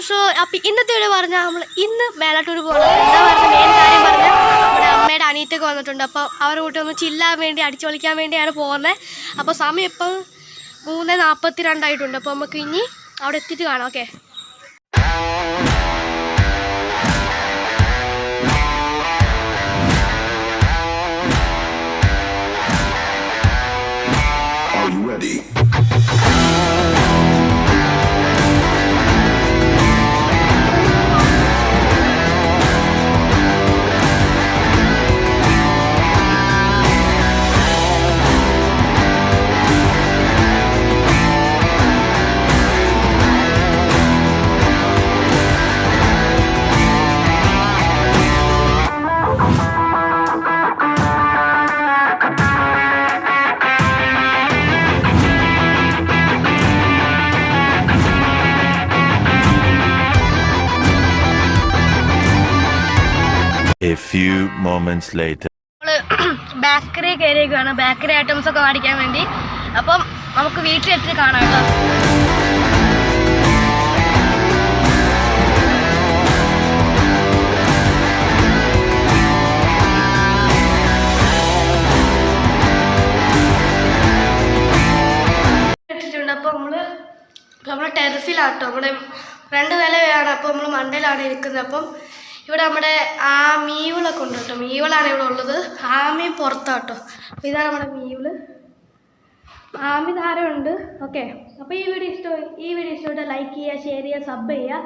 So അപ്പം ഇന്നത്തെ video പറഞ്ഞാൽ നമ്മൾ ഇന്ന് മേലാട്ടൂർ പോകണം. എന്താ പറഞ്ഞ മെയിൻ കാര്യം പറഞ്ഞാൽ നമ്മുടെ അമ്മയുടെ അനിയത്തൊക്കെ വന്നിട്ടുണ്ട്. അപ്പോൾ അവരുടെ കൂട്ടി ഒന്ന് ചില്ലാൻ വേണ്ടി അടിച്ചു പൊളിക്കാൻ വേണ്ടിയാണ് പോകുന്നത്. അപ്പോൾ സമയം ഇപ്പം 3:42 അപ്പോൾ നമുക്ക് ഇനി അവിടെ എത്തിയിട്ട് കാണാം. Okay. A few moments later. Bakery കയറിയേക്കാണ്, ബേക്കറി ഐറ്റംസ് ഒക്കെ മേടിക്കാൻ വേണ്ടി. അപ്പം നമുക്ക് വീട്ടിലെത്തി കാണാം കേട്ടോ. ഇട്ടിട്ടുണ്ട്. അപ്പോൾ നമ്മുടെ ടെറസിലാട്ടോ, നമ്മുടെ 2 നിലയാണ്. അപ്പോൾ നമ്മൾ മണ്ടയിലാണ് ഇരിക്കുന്നത്. അപ്പം ഇവിടെ നമ്മുടെ മീവുകളൊക്കെ ഉണ്ട് കേട്ടോ. മീവുകളാണ് ഇവിടെ ഉള്ളത്. ആമി പുറത്താട്ടോ. അപ്പോൾ ഇതാണ് നമ്മുടെ മീവുകൾ. ആമി ധാരമുണ്ട്. ഓക്കെ. അപ്പോൾ ഈ വീഡിയോ ഇഷ്ടമായി ലൈക്ക് ചെയ്യുക, ഷെയർ ചെയ്യുക, സബ് ചെയ്യുക.